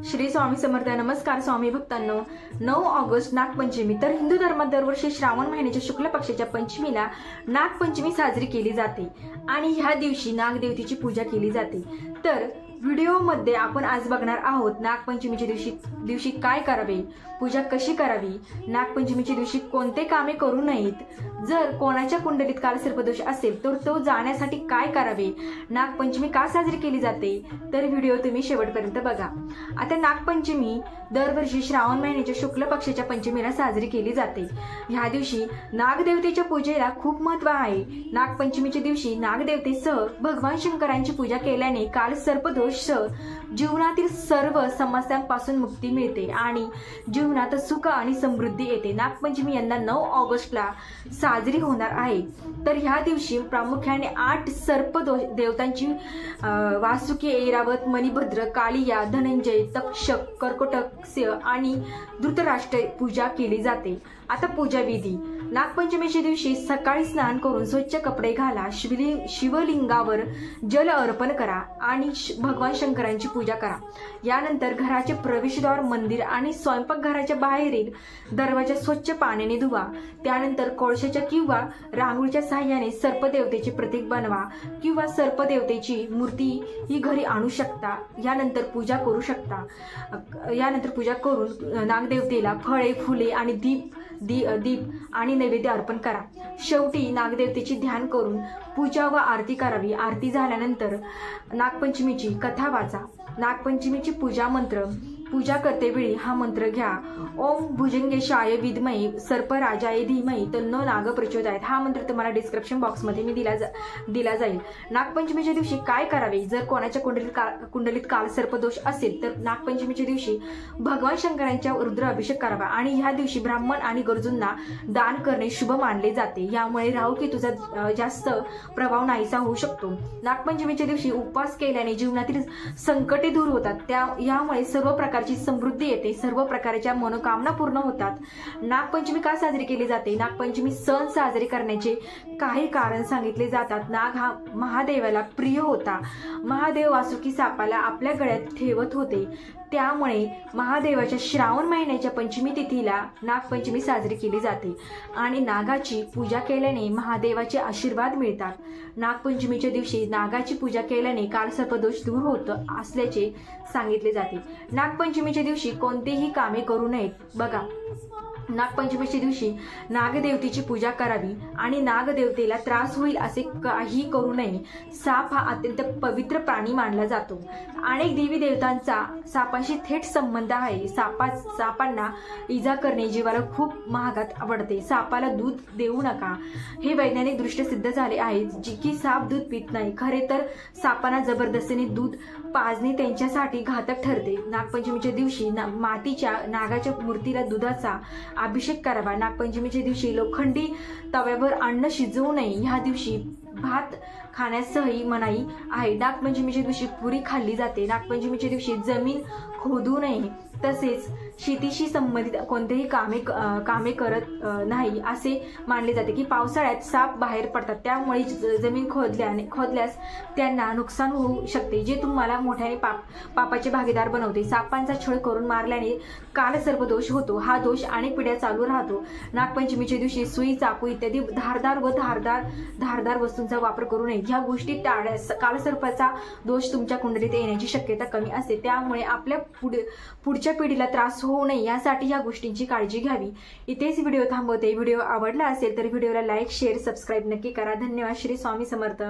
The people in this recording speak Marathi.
श्री स्वामी समर्थ। नमस्कार स्वामी भक्तांनो। 9 ऑगस्ट नागपंचमी। तर हिंदू धर्मात दरवर्षी श्रावण महिन्याच्या शुक्ल पक्षाच्या पंचमीला नागपंचमी साजरी केली जाते आणि ह्या दिवशी नागदेवतेची पूजा केली जाते। तर व्हिडिओमध्ये आपण आज बघणार आहोत नागपंचमीच्या दिवशी काय करावे, पूजा कशी करावी, नागपंचमीच्या दिवशी कोणते कामे करू नयेत, जर कोणाच्या कुंडलीत कालसर्पदोष असेल तर तो जाण्यासाठी काय करावे, नागपंचमी का साजरी केली जाते, तर व्हिडिओ तुम्ही शेवटपर्यंत बघा। आता नागपंचमी दरवर्षी श्रावण महिन्याच्या शुक्ल पक्षाच्या पंचमीला साजरी केली जाते। ह्या दिवशी नागदेवतेच्या पूजेला खूप महत्त्व आहे। नागपंचमीच्या दिवशी नागदेवतेसह भगवान शंकरांची पूजा केल्याने कालसर्पदोष जीवनातील सर्व समस्यांपासून मुक्ती मिळते आणि जीवनात सुख आणि समृद्धी येते। नागपंचमी यंदा 9 ऑगस्टला साजरी होणार आहे। तर ह्या दिवशी प्रामुख्याने 8 सर्प देवतांची वासुकी, ऐरावत, मणिभद्र, कालिया, धनंजय, तक्षक, कर्कोटक आणि धृतराष्ट्र पूजा केली जाते। आता पूजा विधी। नागपंचमीच्या दिवशी सकाळी स्नान करून स्वच्छ कपडे घाला, शिवलिंगावर जल अर्पण करा आणि भगवान शंकरांची पूजा करा। यानंतर घराचे प्रवेशद्वार, मंदिर आणि स्वयंपाकघराच्या बाहेरील दरवाजा स्वच्छ पाण्याने धुवा। त्यानंतर कोळशाच्या किंवा रांगोळीच्या सहाय्याने सर्पदेवतेचे प्रतीक बनवा किंवा सर्पदेवतेची मूर्ती ही घरी आणू शकता। यानंतर पूजा करून नागदेवतेला फळे, फुले आणि दीप आणि नैवेद्य अर्पण करा। शेवटी नागदेवतेचे ध्यान करून पूजा व आरती करावी। आरती झाल्यानंतर नागपंचमीची कथा वाचा। नागपंचमीची पूजा मंत्र पूजा करते वेळी हा मंत्र घ्या। ओम भुजंगेशाय विद्महे सर्पराजाय धीमहि तन्नो नाग प्रचोदयात्। हा मंत्र तुम्हाला डिस्क्रिप्शन बॉक्समध्ये मी दिला जाईल। नागपंचमीच्या दिवशी काय करावे, जर कोणाच्या कुंडलीत कालसर्पदोष असेल तर नागपंचमीच्या दिवशी भगवान शंकरांच्या रुद्र अभिषेक करावा आणि ह्या दिवशी ब्राह्मण आणि गरजूंना दान करणे शुभ मानले जाते। यामुळे राहुकेतूचा जास्त प्रभाव नाहीसा होऊ शकतो। नागपंचमीच्या दिवशी उपवास केल्याने जीवनातील संकटे दूर होतात। यामुळे सर्व प्रकारची समृद्धी येते, सर्व प्रकारच्या मनोकामना पूर्ण होतात। नागपंचमी का साजरी केली जाते? नागपंचमी सण साजरी करण्याचे काही कारण सांगितले जातात। नाग हा महादेवाला प्रिय होता। महादेव वासुकी सापाला आपल्या गळ्यात ठेवत होते, त्यामुळे महादेवाच्या श्रावण महिन्याच्या पंचमी तिथीला नागपंचमी साजरी केली जाते आणि नागाची पूजा केल्याने महादेवाचे आशीर्वाद मिळतात। नागपंचमीच्या दिवशी नागाची पूजा केल्याने कालसर्पदोष दूर होत असल्याचे सांगितले जाते। नागपंचमीच्या दिवशी कोणतेही कामे करू नयेत। बघा, नागपंचमीच्या दिवशी नागदेवतेची पूजा करावी आणि नागदेवतेला त्रास होईल असे काही करू नये। साप हा अत्यंत पवित्र प्राणी मानला जातो। अनेक देवी देवतांचा सापांशी थेट संबंध आहे। सापांना इजा करणे जीवाला खूप महागात पडते। सापाला दूध देऊ नका, हे वैज्ञानिक दृष्ट्या सिद्ध झाले आहे की साप दूध पित नाही। खरे तर सापांना जबरदस्तीने दूध पाजणे त्यांच्यासाठी घातक ठरते। नागपंचमीच्या दिवशी मातीच्या नागाच्या मूर्तीला दुधाचा अभिषेक करावा। नागपंचमीच्या दिवशी लोखंडी तव्यावर अन्न शिजवू नये। ह्या दिवशी भात खाण्यासही मनाई आहे। नागपंचमीच्या दिवशी पुरी खाल्ली जाते। नागपंचमीच्या दिवशी जमीन खोदू नये, तसेच शेतीशी संबंधित कोणतेही कामे करत नाही असे मानले जाते की पावसाळ्यात साप बाहेर पडतात, त्यामुळे जमीन खोदल्यास त्यांना नुकसान होऊ शकते, जे तुम्हाला मोठ्याने पापाचे भागीदार बनवते। सापांचा छळ करून मारल्याने कालसर्पदोष होतो। हा दोष अनेक पिढ्या चालू राहतो। नागपंचमीच्या दिवशी सुई, चाकू इत्यादी धारदार वस्तूंचा वापर करू नये। ह्या गोष्टी टाळल्यास कालसर्पाचा दोष तुमच्या कुंडलीत येण्याची शक्यता कमी असते। त्यामुळे आपल्या पुढच्या पिढीला त्रास होऊ नये यासाठी या गोष्टींची काळजी घ्यावी। इथेच व्हिडिओ थांबवते। व्हिडिओ आवडला असेल तर व्हिडिओला लाईक, शेअर, सबस्क्राईब नक्की करा। धन्यवाद। श्री स्वामी समर्थ।